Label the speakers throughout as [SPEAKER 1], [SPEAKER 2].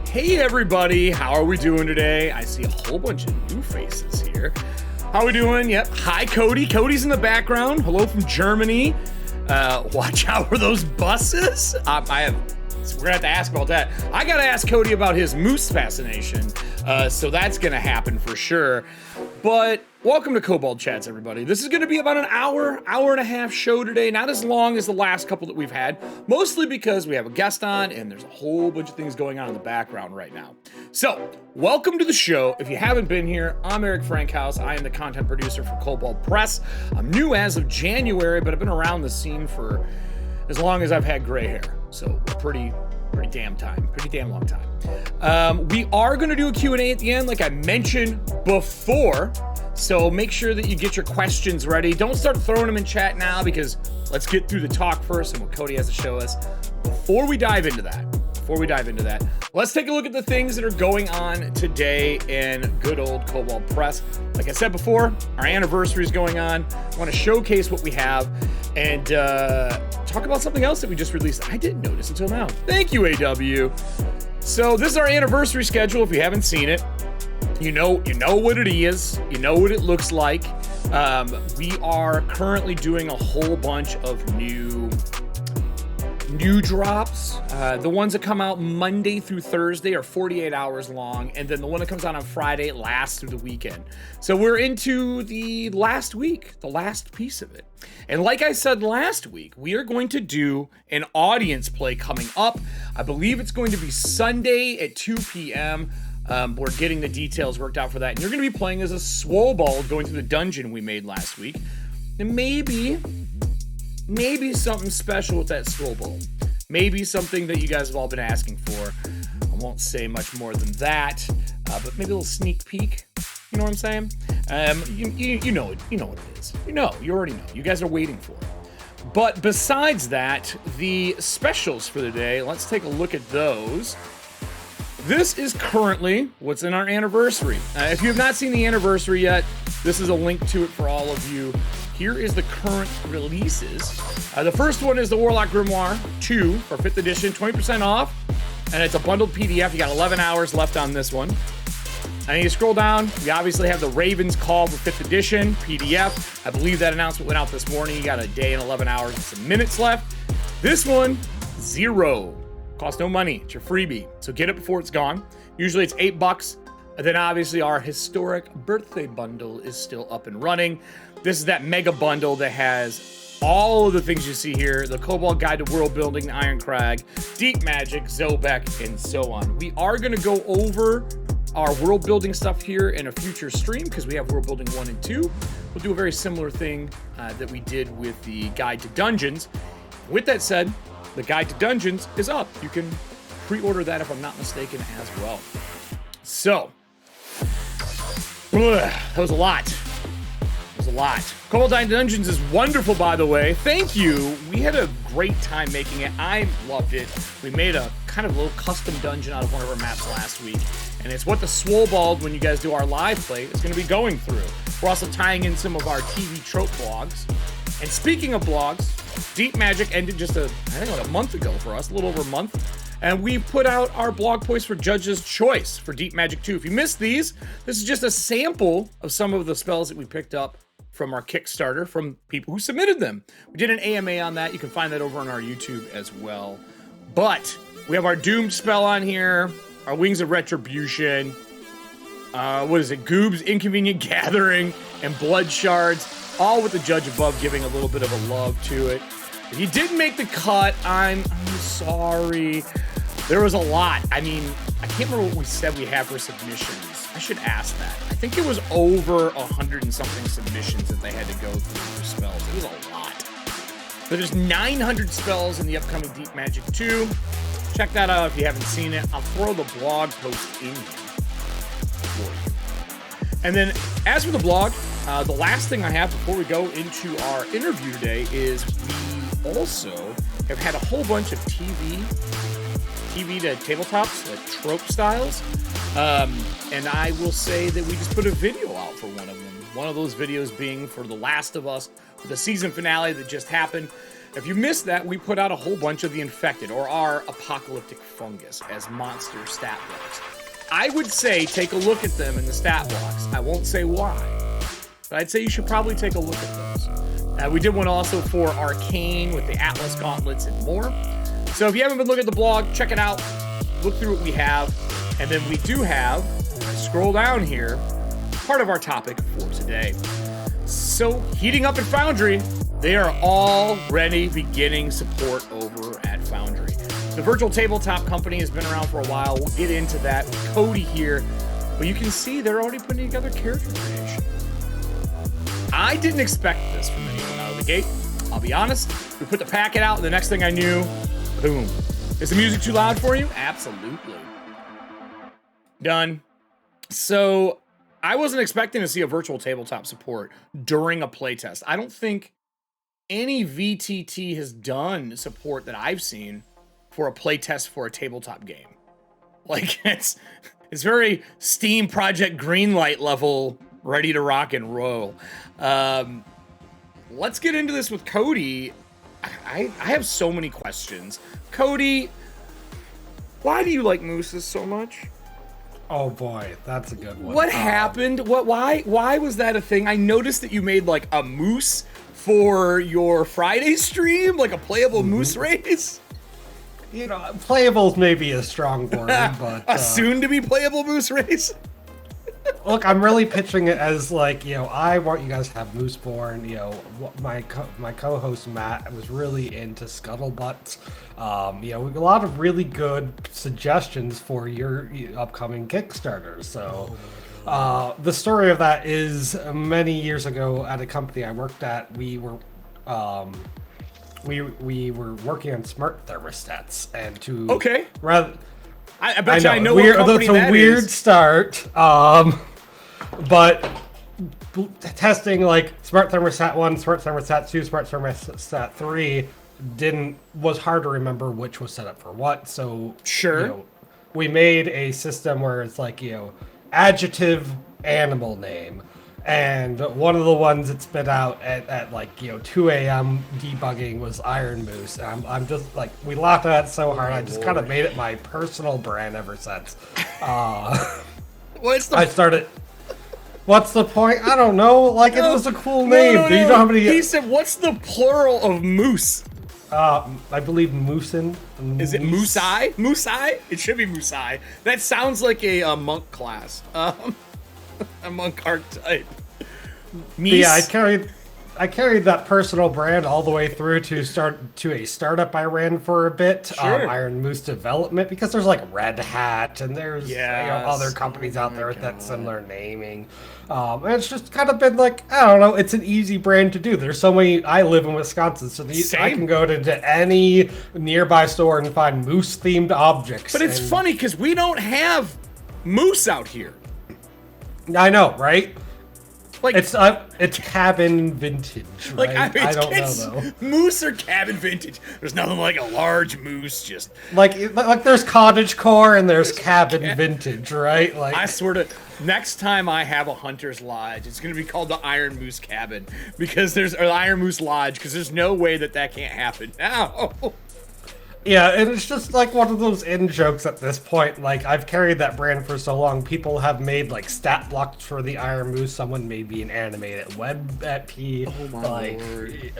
[SPEAKER 1] Hey everybody, how are we doing today? I see a whole bunch of new faces here. How are we doing? Yep. Hi Cody. Cody's in the background. Hello from Germany. Watch out for those buses. We're gonna have to ask about that. I gotta ask Cody about his moose fascination. So that's gonna happen for sure. But welcome to Kobold Chats, everybody. This is gonna be about an hour and a half show today. Not as long as the last couple that we've had, mostly because we have a guest on and there's a whole bunch of things going on in the background right now. So welcome to the show. If you haven't been here, I'm Eric Frankhouse. I am the content producer for Kobold Press. I'm new as of January, but I've been around the scene for as long as I've had gray hair. So pretty damn long time. We are going to do a Q&A at the end, like I mentioned before. So make sure that you get your questions ready. Don't start throwing them in chat now, because let's get through the talk first and what Cody has to show us. Before we dive into that, let's take a look at the things that are going on today in good old Kobold Press. Like I said before, our anniversary is going on. I want to showcase what we have and talk about something else that we just released. I didn't notice until now. Thank you, AW. So this is our anniversary schedule. If you haven't seen it, you know what it is. You know what it looks like. We are currently doing a whole bunch of new drops. The ones that come out Monday through Thursday are 48 hours long, and then the one that comes out on Friday lasts through the weekend. So we're into the last week, the last piece of it. And like I said last week, we are going to do an audience play coming up. I believe it's going to be Sunday at 2 p.m. We're getting the details worked out for that. And you're going to be playing as a Swobold going through the dungeon we made last week. And maybe something special with that Swobold. Maybe something that you guys have all been asking for. I won't say much more than that, but maybe a little sneak peek. You know what I'm saying? You know what it is. You already know. You guys are waiting for it. But besides that, the specials for the day, let's take a look at those. This is currently what's in our anniversary. If you have not seen the anniversary yet, this is a link to it for all of you. Here is the current releases. The first one is the Warlock Grimoire 2 for 5th edition, 20% off. And it's a bundled PDF. You got 11 hours left on this one. And you scroll down, we obviously have the Raven's Call for 5th edition, PDF. I believe that announcement went out this morning. You got a day and 11 hours and some minutes left. This one, $0. Costs no money. It's your freebie. So get it before it's gone. Usually it's $8. And then obviously our historic birthday bundle is still up and running. This is that mega bundle that has all of the things you see here. The Kobold Guide to World Building, the Iron Crag, Deep Magic, Zobek, and so on. We are going to go over our world building stuff here in a future stream because we have world building 1 and 2. We'll do a very similar thing that we did with the Guide to Dungeons. With that said, the Guide to Dungeons is up. You can pre-order that if I'm not mistaken as well. So, that was a lot. Kobold Dungeons is wonderful, by the way. Thank you. We had a great time making it. I loved it. We made a kind of little custom dungeon out of one of our maps last week. And it's what the Swobold, when you guys do our live play, is going to be going through. We're also tying in some of our TV trope blogs. And speaking of blogs, Deep Magic ended just a month ago for us, a little over a month. And we put out our blog posts for Judge's Choice for Deep Magic 2. If you missed these, this is just a sample of some of the spells that we picked up from our Kickstarter from people who submitted them. We did an AMA on that. You can find that over on our YouTube as well. But we have our Doomed spell on here, our Wings of Retribution, Goob's Inconvenient Gathering, and Blood Shards, all with the Judge above giving a little bit of a love to it. If you didn't make the cut, I'm sorry. There was a lot. I mean, I can't remember what we said we had for submissions. I should ask that. I think it was over 100 and something submissions that they had to go through for spells. It was a lot. So there's 900 spells in the upcoming Deep Magic 2. Check that out if you haven't seen it. I'll throw the blog post in here for you. And then as for the blog, the last thing I have before we go into our interview today is we also have had a whole bunch of TV to tabletops, like trope styles. And I will say that we just put a video out for one of them One of those videos being for The Last of Us, the season finale that just happened. If you missed that, we put out a whole bunch of the infected, or our apocalyptic fungus, as monster stat blocks. I would say take a look at them in the stat blocks. I won't say why, but I'd say you should probably take a look at those. We did one also for Arcane with the Atlas Gauntlets and more. So if you haven't been looking at the blog, check it out. Look through what we have. And then we do have, scroll down here, part of our topic for today. So heating up at Foundry, they are already beginning support over at Foundry. The virtual tabletop company has been around for a while. We'll get into that with Cody here. But you can see they're already putting together character creation. I didn't expect this from anyone out of the gate. I'll be honest. We put the packet out, and the next thing I knew, boom. Is the music too loud for you? Absolutely. Done. So I wasn't expecting to see a virtual tabletop support during a playtest. I don't think any VTT has done support that I've seen for a playtest for a tabletop game. Like, it's very Steam Project Greenlight level, ready to rock and roll. Let's get into this with Cody. I have so many questions. Cody, why do you like mooses so much?
[SPEAKER 2] Oh boy, that's a good one.
[SPEAKER 1] What happened? Why was that a thing? I noticed that you made like a moose for your Friday stream, like a playable moose race.
[SPEAKER 2] You know, playable's maybe a strong word, but
[SPEAKER 1] a soon-to-be playable moose race.
[SPEAKER 2] Look, I'm really pitching it as like, you know, I want you guys to have Mooseborn. You know, my co-host Matt was really into Scuttlebutt. You know, a lot of really good suggestions for your upcoming Kickstarter. So, the story of that is many years ago at a company I worked at, we were working on smart thermostats, and to rather.
[SPEAKER 1] I bet I know what company
[SPEAKER 2] that's a weird
[SPEAKER 1] is.
[SPEAKER 2] Start, but testing like Smart Thermostat 1, Smart Thermostat 2, Smart Thermostat 3 was hard to remember which was set up for what. So
[SPEAKER 1] sure,
[SPEAKER 2] you know, we made a system where it's like, you know, adjective, animal name. And one of the ones that spit out at like, you know, 2 a.m. debugging was Iron Moose. And I'm just like, we laughed at it so hard. I just kind of made it my personal brand ever since. What's the point? I don't know. Like, it was a cool name.
[SPEAKER 1] No.
[SPEAKER 2] You know how many...
[SPEAKER 1] He said, what's the plural of moose?
[SPEAKER 2] I believe moosin.
[SPEAKER 1] Is it moose-eye? Moose-eye? It should be moose-eye. That sounds like a monk class. A monk archetype.
[SPEAKER 2] Yeah, I carried that personal brand all the way through to a startup I ran for a bit, Iron Moose Development, because there's like Red Hat and there's other companies out there with that similar naming. And it's just kind of been like, I don't know, it's an easy brand to do. There's so many. I live in Wisconsin, so I can go to any nearby store and find moose themed objects.
[SPEAKER 1] But it's funny because we don't have moose out here.
[SPEAKER 2] I know, right? Like it's cabin vintage, right?
[SPEAKER 1] Like
[SPEAKER 2] I don't know though.
[SPEAKER 1] Moose or cabin vintage. There's nothing like a large moose. Just
[SPEAKER 2] like there's cottagecore and there's cabin vintage, right? Like
[SPEAKER 1] I sort of next time I have a hunter's lodge, it's gonna be called the Iron Moose Cabin because or the Iron Moose Lodge because there's no way that can't happen now.
[SPEAKER 2] Yeah, and it's just like one of those in jokes at this point. Like, I've carried that brand for so long. People have made like stat blocks for the Iron Moose. Someone made me an animated web at P. Oh my lord.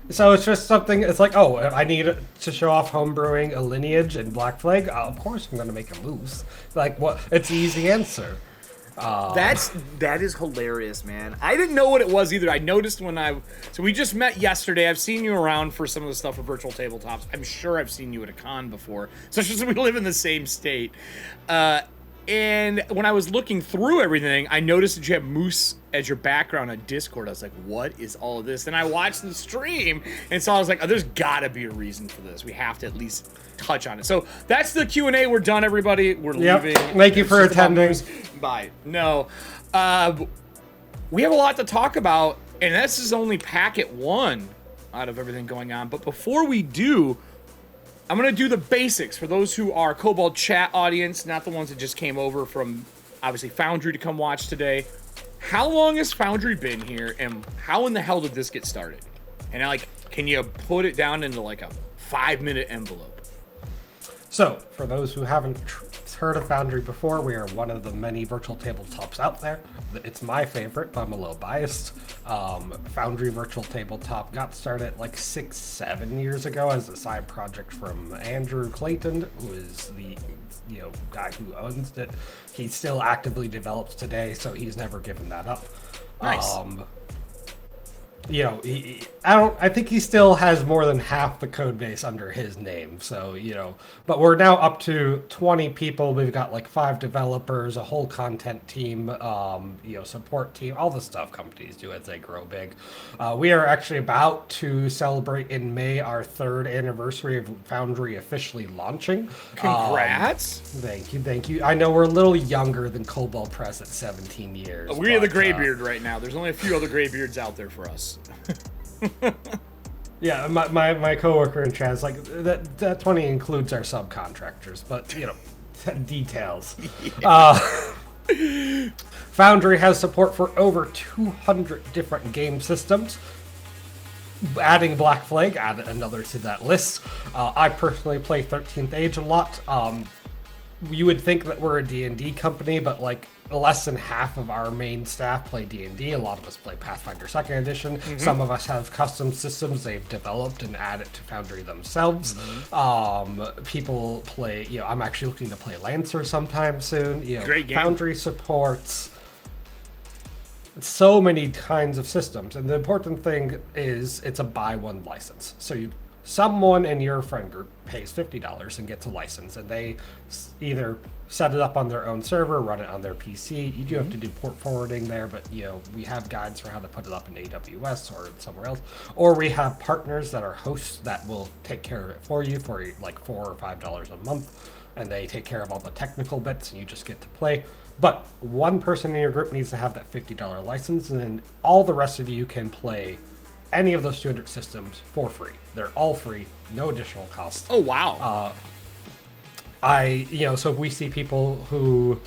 [SPEAKER 2] So it's just something. It's like, oh, if I need to show off homebrewing a lineage in Black Flag, of course I'm gonna make a moose. Like, what? It's the easy answer.
[SPEAKER 1] That is hilarious, man. I didn't know what it was either. I noticed so we just met yesterday. I've seen you around for some of the stuff for virtual tabletops. I'm sure I've seen you at a con before, especially since we live in the same state. And when I was looking through everything, I noticed that you have moose as your background on Discord. I was like, what is all of this? And I watched the stream, and so I was like, oh, there's gotta be a reason for this. We have to at least touch on it. So that's the Q&A. We're done, everybody. We're leaving.
[SPEAKER 2] Thank you for attending.
[SPEAKER 1] Bye. No. We have a lot to talk about, and this is only packet 1 out of everything going on. But before we do, I'm going to do the basics for those who are Kobold Chat audience, not the ones that just came over from, obviously, Foundry to come watch today. how long has Foundry been here, and how in the hell did this get started? And can you put it down into like a 5-minute envelope?
[SPEAKER 2] So, for those who haven't heard of Foundry before, we are one of the many virtual tabletops out there. It's my favorite, but I'm a little biased. Foundry Virtual Tabletop got started like 6-7 years ago as a side project from Andrew Clayton, who is the guy who owns it. He still actively develops today, so he's never given that up.
[SPEAKER 1] Nice.
[SPEAKER 2] I think he still has more than half the code base under his name. So, but we're now up to 20 people. We've got like 5 developers, a whole content team, support team, all the stuff companies do as they grow big. We are actually about to celebrate in May our 3rd anniversary of Foundry officially launching.
[SPEAKER 1] Congrats.
[SPEAKER 2] Thank you. I know we're a little younger than Kobold Press at 17 years.
[SPEAKER 1] We're the graybeard right now. There's only a few other graybeards out there for us.
[SPEAKER 2] Yeah, my coworker in chat is like that 20 includes our subcontractors, but details. Foundry has support for over 200 different game systems. Adding Black Flag, add another to that list. I personally play 13th Age a lot. You would think that we're a D&D company, but like less than half of our main staff play D&D. A lot of us play Pathfinder 2nd Edition. Mm-hmm. Some of us have custom systems they've developed and added to Foundry themselves. Mm-hmm. People play, I'm actually looking to play Lancer sometime soon.
[SPEAKER 1] Great game.
[SPEAKER 2] Foundry supports so many kinds of systems. And the important thing is it's a buy one license. So someone in your friend group pays $50 and gets a license, and they either set it up on their own server, run it on their PC. You do have to do port forwarding there, but we have guides for how to put it up in AWS or somewhere else. Or we have partners that are hosts that will take care of it for you for like $4 or $5 a month, and they take care of all the technical bits, and you just get to play. But one person in your group needs to have that $50 license, and then all the rest of you can play any of those 200 systems for free. They're all free, no additional cost.
[SPEAKER 1] Oh, wow.
[SPEAKER 2] So we see people who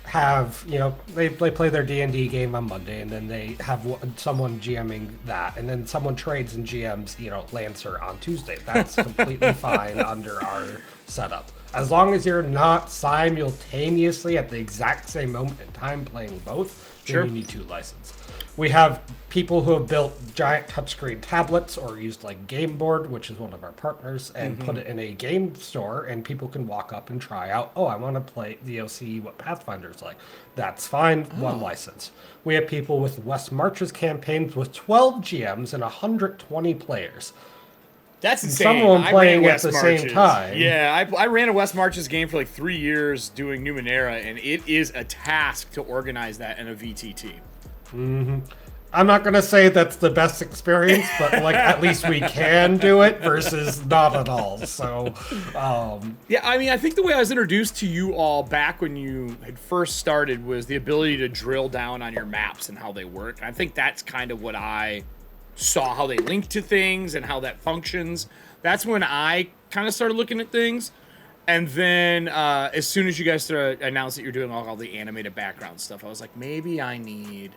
[SPEAKER 2] have, they play their D&D game on Monday, and then they have someone GMing that, and then someone trades and GMs, Lancer on Tuesday. That's completely fine under our setup. As long as you're not simultaneously at the exact same moment in time playing both, then you need 2 licenses. We have people who have built giant touchscreen tablets or used like Game Board, which is one of our partners, and put it in a game store, and people can walk up and try out, I want to play see what Pathfinder's like. That's fine, 1 license. We have people with West Marches campaigns with 12 GMs and 120 players.
[SPEAKER 1] That's insane.
[SPEAKER 2] Someone playing at the same time.
[SPEAKER 1] Yeah, I ran a West Marches game for like 3 years doing Numenera, and it is a task to organize that in a VTT.
[SPEAKER 2] Mm-hmm. I'm not going to say that's the best experience, but like at least we can do it versus not at all. So,
[SPEAKER 1] yeah, I think the way I was introduced to you all back when you had first started was the ability to drill down on your maps and how they work. And I think that's kind of what I saw, how they link to things and how that functions. That's when I kind of started looking at things. And then as soon as you guys announced that you're doing all the animated background stuff, I was like, maybe I need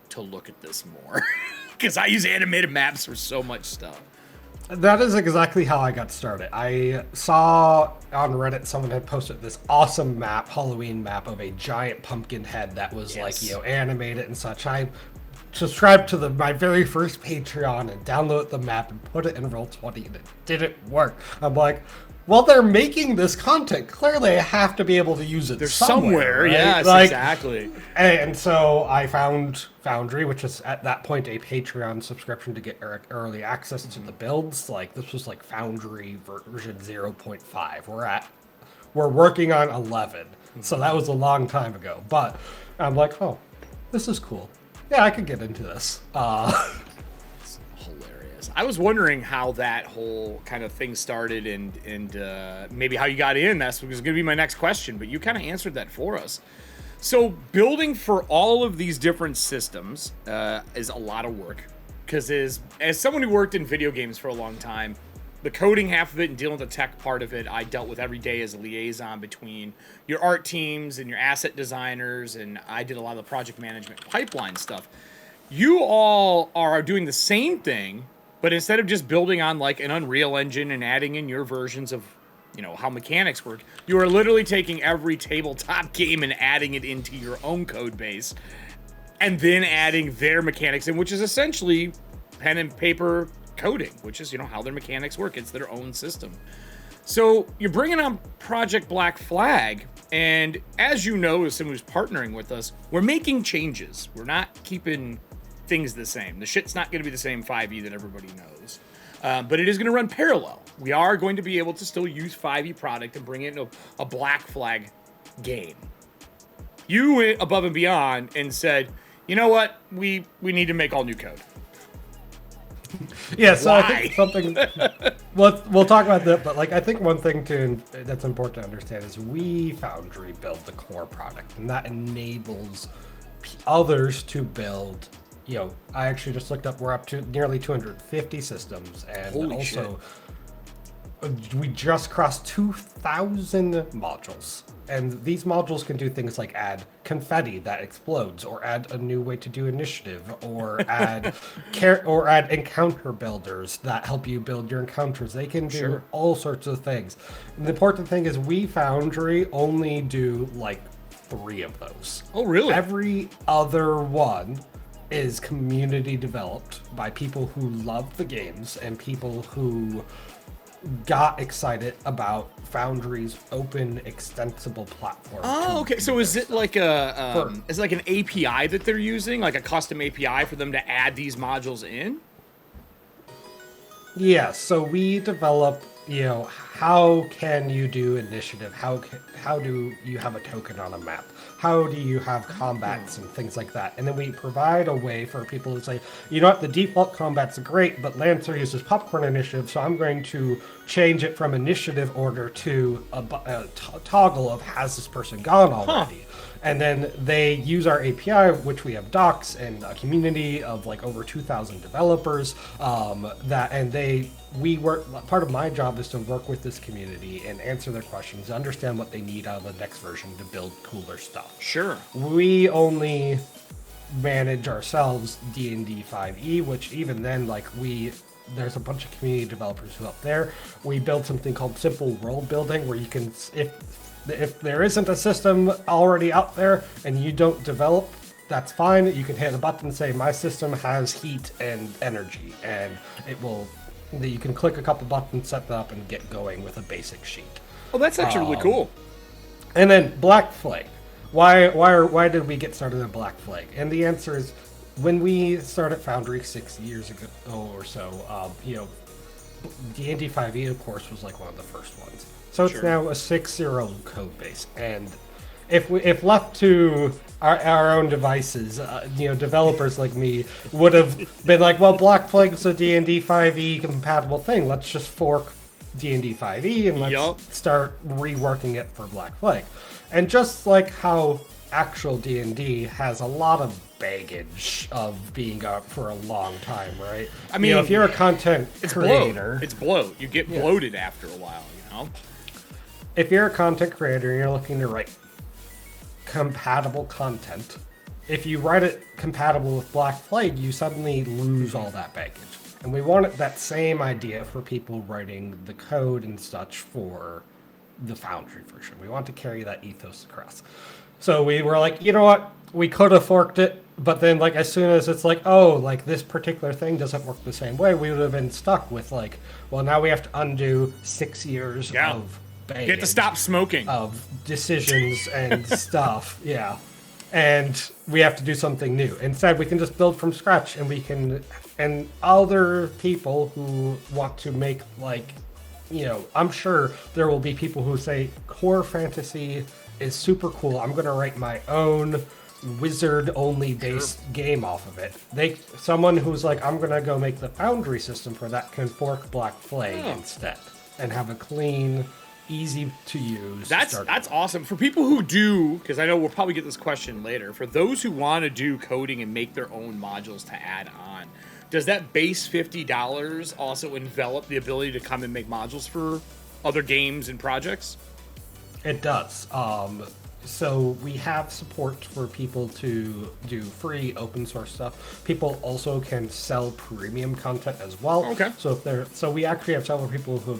[SPEAKER 1] to look at this more because I use animated maps for so much stuff.
[SPEAKER 2] That is exactly how I got started. I saw on Reddit someone had posted this awesome map, Halloween map of a giant pumpkin head that was animated and such. I subscribed to my very first Patreon and downloaded the map and put it in Roll20, and it didn't work. I'm like, well, they're making this content. Clearly, I have to be able to use it somewhere. Right?
[SPEAKER 1] Yes, exactly.
[SPEAKER 2] And so I found Foundry, which is at that point a Patreon subscription to get early access to the builds. Like this was like Foundry version 0.5. We're working on 11, so that was a long time ago. But I'm like, oh, this is cool. Yeah, I could get into this.
[SPEAKER 1] It's hilarious. I was wondering how that whole kind of thing started and maybe how you got in. That was going to be my next question, but you kind of answered that for us. So building for all of these different systems is a lot of work because as someone who worked in video games for a long time, the coding half of it and dealing with the tech part of it, I dealt with every day as a liaison between your art teams and your asset designers, and I did a lot of the project management pipeline stuff. You all are doing the same thing, but instead of just building on like an Unreal Engine and adding in your versions of, you know, how mechanics work, you are literally taking every tabletop game and adding it into your own code base, and then adding their mechanics in, which is essentially pen and paper coding, which is, you know, how their mechanics work. It's their own system. So you're bringing on Project Black Flag, and as you know, as someone who's partnering with us, we're making changes. We're not keeping things the same. The shit's not going to be the same 5e that everybody knows, but it is going to run parallel. We are going to be able to still use 5e product and bring it into a Black Flag game. You went above and beyond and said, you know what, we need to make all new code.
[SPEAKER 2] Yeah, so I think something we'll talk about that, but like I think one thing too that's important to understand is we Foundry build the core product, and that enables others to build. You know, I actually just looked up, we're up to nearly 250 systems, and
[SPEAKER 1] Holy
[SPEAKER 2] also we just crossed 2,000 modules. And these modules can do things like add confetti that explodes, or add a new way to do initiative, or add encounter builders that help you build your encounters. They can do all sorts of things. And the important thing is we Foundry only do like 3 of those.
[SPEAKER 1] Oh, really?
[SPEAKER 2] Every other one is community developed by people who love the games and people who got excited about Foundry's open, extensible platform.
[SPEAKER 1] Oh, okay. So is it like is it like an API that they're using, like a custom API for them to add these modules in?
[SPEAKER 2] Yeah. So we develop, you know, how can you do initiative? How do you have a token on a map? How do you have combats and things like that? And then we provide a way for people to say, you know what, the default combat's great, but Lancer uses popcorn initiative, so I'm going to change it from initiative order to a toggle of has this person gone already? And then they use our API, which we have docs and a community of like over 2,000 developers. We work. Part of my job is to work with this community and answer their questions, understand what they need out of the next version to build cooler stuff.
[SPEAKER 1] Sure.
[SPEAKER 2] We only manage ourselves D&D 5e, which even then, like there's a bunch of community developers who help there. We build something called simple world building, where you can, if there isn't a system already out there and you don't develop, that's fine. You can hit a button and say, my system has heat and energy, and it will. You can click a couple buttons, set that up, and get going with a basic sheet.
[SPEAKER 1] Oh, that's actually really cool.
[SPEAKER 2] And then Black Flag. Why did we get started on Black Flag? And the answer is, when we started Foundry 6 years ago or so, you know, D&D 5e, of course, was like one of the first ones. So it's now a 6-year-old code base, and if left to our own devices, you know, developers like me would have been like, well, Black Flag's a D&D 5e compatible thing. Let's just fork D&D 5e and let's start reworking it for Black Flag. And just like how actual D&D has a lot of baggage of being up for a long time, right? I mean, you know, if you're a content creator,
[SPEAKER 1] it's bloat. You get bloated after a while, you know.
[SPEAKER 2] If you're a content creator and you're looking to write compatible content, if you write it compatible with Black Flag, you suddenly lose all that baggage. And we wanted that same idea for people writing the code and such for the Foundry version. We want to carry that ethos across. So we were like, you know what? We could have forked it, but then like as soon as it's like, oh, like this particular thing doesn't work the same way, we would have been stuck with like, well, now we have to undo 6 years of baggage.
[SPEAKER 1] Get to stop smoking.
[SPEAKER 2] Of decisions and stuff. Yeah. And we have to do something new. Instead, we can just build from scratch, and and other people who want to make, like, you know, I'm sure there will be people who say core fantasy is super cool. I'm going to write my own wizard-only based game off of it. Someone who's like, I'm going to go make the Foundry system for that can fork Black Flag instead and have a clean, easy to use.
[SPEAKER 1] That's awesome. For people who do, because I know we'll probably get this question later, for those who want to do coding and make their own modules to add on, does that base $50 also envelop the ability to come and make modules for other games and projects?
[SPEAKER 2] It does. So we have support for people to do free open source stuff. People also can sell premium content as well.
[SPEAKER 1] Okay.
[SPEAKER 2] So we actually have several people who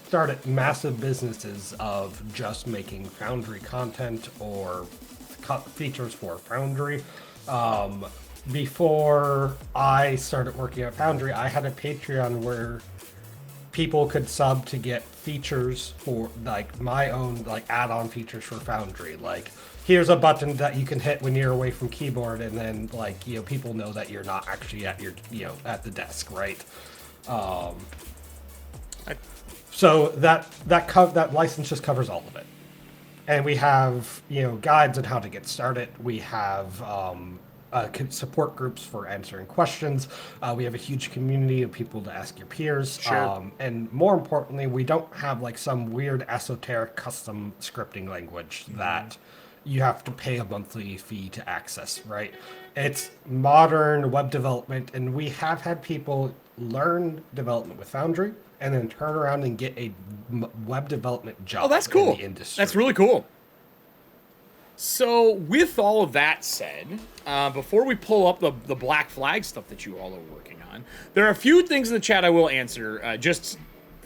[SPEAKER 2] started massive businesses of just making Foundry content or features for Foundry. Before I started working at Foundry, I had a Patreon where people could sub to get features for like my own like add-on features for Foundry. Like, here's a button that you can hit when you're away from keyboard, and then like, you know, people know that you're not actually at your, you know, at the desk, right? So that license just covers all of it. And we have, you know, guides on how to get started. We have support groups for answering questions. We have a huge community of people to ask your peers.
[SPEAKER 1] Sure.
[SPEAKER 2] And more importantly, we don't have like some weird esoteric custom scripting language that you have to pay a monthly fee to access, right? It's modern web development, and we have had people learn development with Foundry and then turn around and get a web development job.
[SPEAKER 1] Oh, that's cool.
[SPEAKER 2] In the industry.
[SPEAKER 1] That's really cool. So with all of that said, before we pull up the Black Flag stuff that you all are working on, there are a few things in the chat I will answer. Just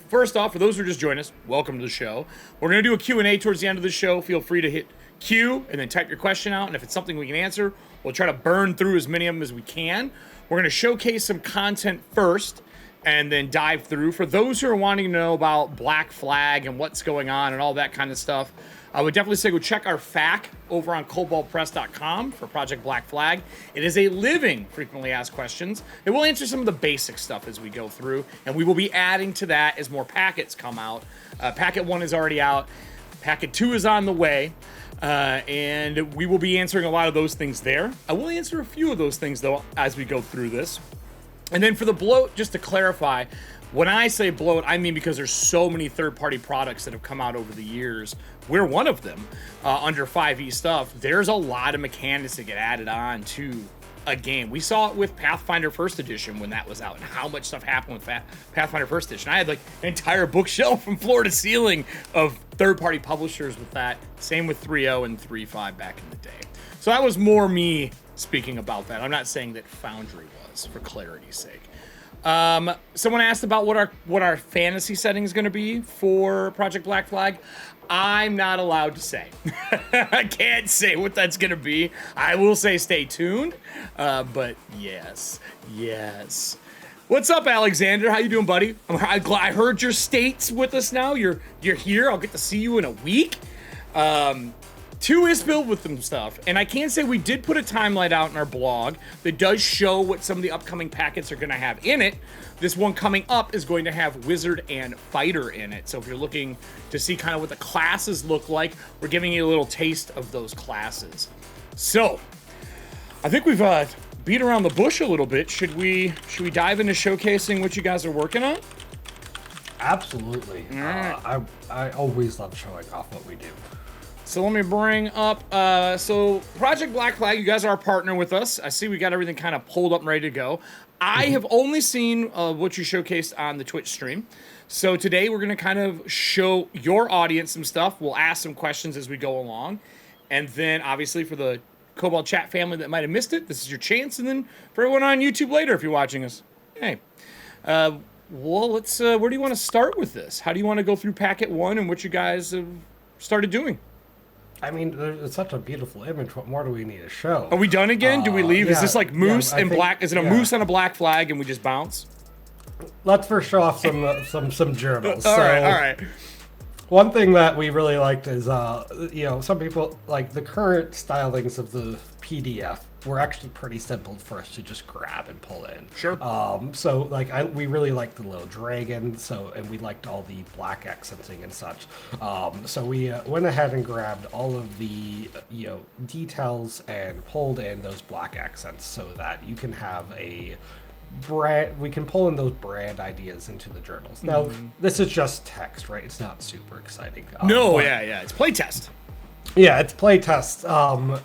[SPEAKER 1] first off, for those who just joined us, welcome to the show. We're going to do a Q&A towards the end of the show. Feel free to hit Q and then type your question out. And if it's something we can answer, we'll try to burn through as many of them as we can. We're going to showcase some content first and then dive through. For those who are wanting to know about Black Flag and what's going on and all that kind of stuff, I would definitely say go check our FAQ over on koboldpress.com for Project Black Flag. It is a living frequently asked questions. It will answer some of the basic stuff as we go through, and we will be adding to that as more packets come out. Packet 1 is already out. Packet 2 is on the way. And we will be answering a lot of those things there. I will answer a few of those things, though, as we go through this. And then for the bloat, just to clarify, when I say bloat, I mean because there's so many third-party products that have come out over the years. We're one of them under 5e stuff. There's a lot of mechanics that get added on to a game. We saw it with Pathfinder First Edition when that was out, and how much stuff happened with Pathfinder First Edition. I had like an entire bookshelf from floor to ceiling of third-party publishers with that. Same with 3.0 and 3.5 back in the day. So that was more me speaking about that. I'm not saying that Foundry was, for clarity's sake. Someone asked about what our fantasy setting is going to be for Project Black Flag. I'm not allowed to say. I can't say what that's going to be. I will say stay tuned. But yes. What's up, Alexander? How you doing, buddy? I heard your state's with us now. You're here. I'll get to see you in a week. 2 is filled with some stuff, and I can say we did put a timeline out in our blog that does show what some of the upcoming packets are going to have in it. This one coming up is going to have Wizard and Fighter in it, so if you're looking to see kind of what the classes look like, we're giving you a little taste of those classes. So, I think we've beat around the bush a little bit. Should we dive into showcasing what you guys are working on?
[SPEAKER 2] Absolutely.
[SPEAKER 1] Right.
[SPEAKER 2] I always love showing off what we do.
[SPEAKER 1] So let me bring up, so Project Black Flag, you guys are a partner with us. I see we got everything kind of pulled up and ready to go. I have only seen what you showcased on the Twitch stream. So today we're going to kind of show your audience some stuff. We'll ask some questions as we go along. And then obviously for the Kobold Chat family that might have missed it, this is your chance. And then for everyone on YouTube later, if you're watching us, hey. Well, let's, where do you want to start with this? How do you want to go through Packet 1 and what you guys have started doing?
[SPEAKER 2] I mean, it's such a beautiful image. What more do we need to show?
[SPEAKER 1] Are we done again? Do we leave?
[SPEAKER 2] Yeah,
[SPEAKER 1] Is this like moose and black? Is it a moose on a black flag and we just bounce?
[SPEAKER 2] Let's first show off some journals.
[SPEAKER 1] All right.
[SPEAKER 2] One thing that we really liked is, some people like the current stylings of the PDF were actually pretty simple for us to just grab and pull in.
[SPEAKER 1] Sure.
[SPEAKER 2] So we really liked the little dragon. And we liked all the black accenting and such. So we went ahead and grabbed all of the details and pulled in those black accents so that you can have a brand. We can pull in those brand ideas into the journals. Now this is just text, right? It's not super exciting.
[SPEAKER 1] It's playtest.
[SPEAKER 2] Yeah, it's playtest.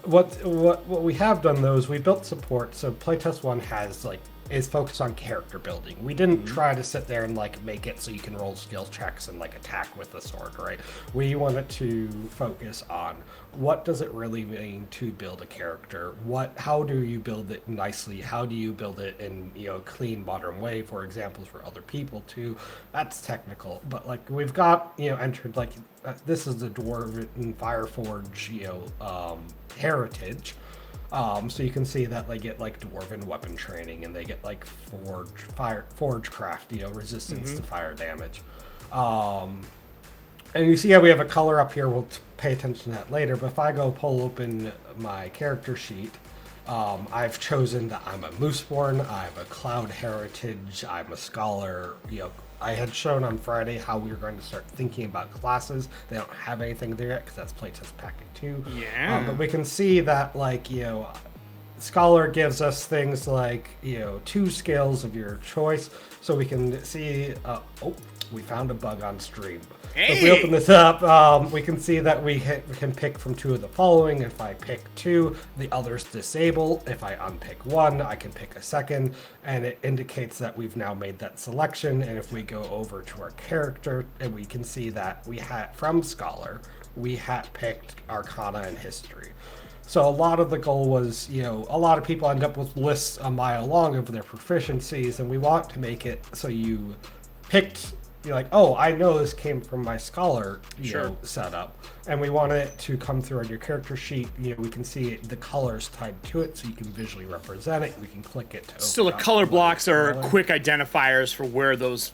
[SPEAKER 2] What we have done though is we built support. So playtest 1 has like is focused on character building. We didn't try to sit there and like make it so you can roll skill checks and like attack with the sword, right? We wanted to focus on what does it really mean to build a character? How do you build it nicely? How do you build it in, you know, a clean modern way, for examples for other people too? That's technical, but like we've got, you know, entered like this is the Dwarven Fireforge, you know, heritage. So you can see that they get like dwarven weapon training, and they get like forge craft, you know, resistance to fire damage. And you see how we have a color up here. We'll pay attention to that later. But if I go pull open my character sheet, I've chosen that I'm a Mooseborn, I'm a Cloud Heritage, I'm a Scholar. You know, I had shown on Friday how we were going to start thinking about classes. They don't have anything there yet because that's playtest packet 2.
[SPEAKER 1] Yeah.
[SPEAKER 2] But we can see that, like, you know, Scholar gives us things like, you know, 2 skills of your choice. So we can see, we found a bug on stream.
[SPEAKER 1] Hey!
[SPEAKER 2] If we open this up, we can see that we can pick from 2 of the following. If I pick 2, the others disable. If I unpick 1, I can pick a second, and it indicates that we've now made that selection. And if we go over to our character, and we can see that we had, from Scholar, we had picked Arcana and History. So a lot of the goal was, you know, a lot of people end up with lists a mile long of their proficiencies, and we want to make it so you picked, you're like, oh, I know this came from my Scholar, you know, setup, and we want it to come through on your character sheet. You know, we can see the colors tied to it, so you can visually represent it. We can click it to.
[SPEAKER 1] So the color blocks are quick identifiers for where those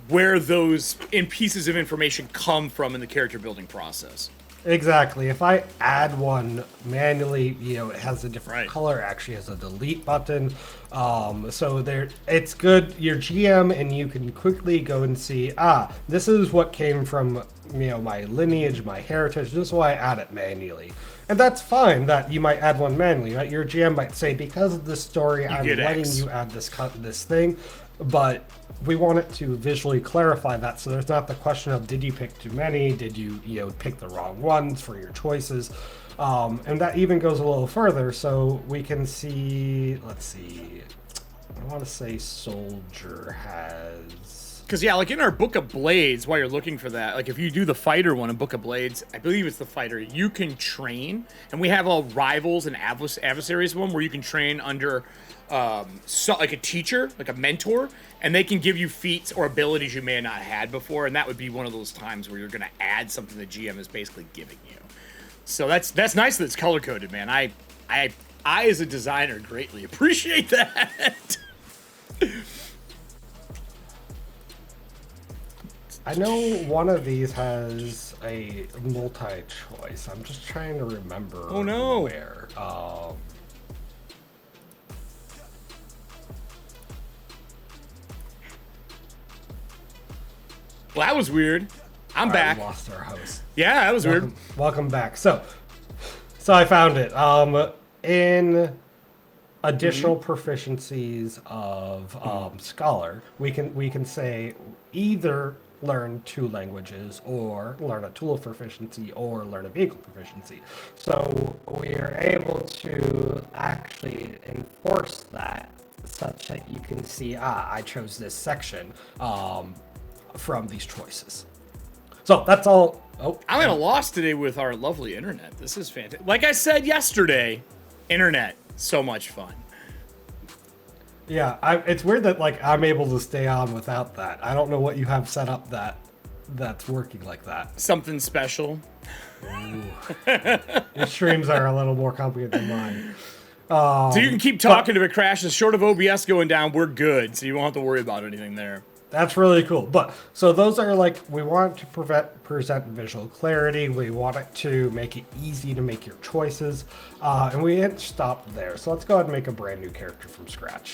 [SPEAKER 1] in pieces of information come from in the character building process.
[SPEAKER 2] Exactly. If I add one manually, you know, it has a different color. Actually, has a delete button. So there, it's good. Your GM and you can quickly go and see. This is what came from, you know, my lineage, my heritage. This is why I add it manually, and that's fine. That you might add one manually. Right? Your GM might say, because of this story, I'm letting you add this thing. But we want it to visually clarify that, so there's not the question of did you pick too many, did you pick the wrong ones for your choices, and that even goes a little further. So we can see, let's see, I want to say Soldier has,
[SPEAKER 1] because yeah, like in our Book of Blades, while you're looking for that, like if you do the fighter one in Book of Blades, I believe it's the fighter, you can train, and we have all rivals and adversaries one where you can train under like a teacher, like a mentor, and they can give you feats or abilities you may have not had before, and that would be one of those times where you're going to add something the GM is basically giving you. So that's nice that it's color coded, man. I as a designer greatly appreciate that.
[SPEAKER 2] I know one of these has a multi-choice. I'm just trying to remember.
[SPEAKER 1] Oh no!
[SPEAKER 2] Where.
[SPEAKER 1] Well, that was weird. I'm back.
[SPEAKER 2] We lost our host.
[SPEAKER 1] Yeah, that was weird.
[SPEAKER 2] Welcome back. So I found it. In additional proficiencies of Scholar, we can say either learn 2 languages, or learn a tool proficiency, or learn a vehicle proficiency. So we are able to actually enforce that such that you can see, I chose this section from these choices. So that's all.
[SPEAKER 1] I'm at a loss today with our lovely internet. This is fantastic. Like I said yesterday, internet, so much fun.
[SPEAKER 2] Yeah, it's weird that like I'm able to stay on without that. I don't know what you have set up that's working like that.
[SPEAKER 1] Something special.
[SPEAKER 2] Your streams are a little more complicated than mine.
[SPEAKER 1] So you can keep talking if it crashes. Short of OBS going down, we're good. So you won't have to worry about anything there.
[SPEAKER 2] That's really cool. But so those are like, we want to present visual clarity. We want it to make it easy to make your choices. And we didn't stop there. So let's go ahead and make a brand new character from scratch.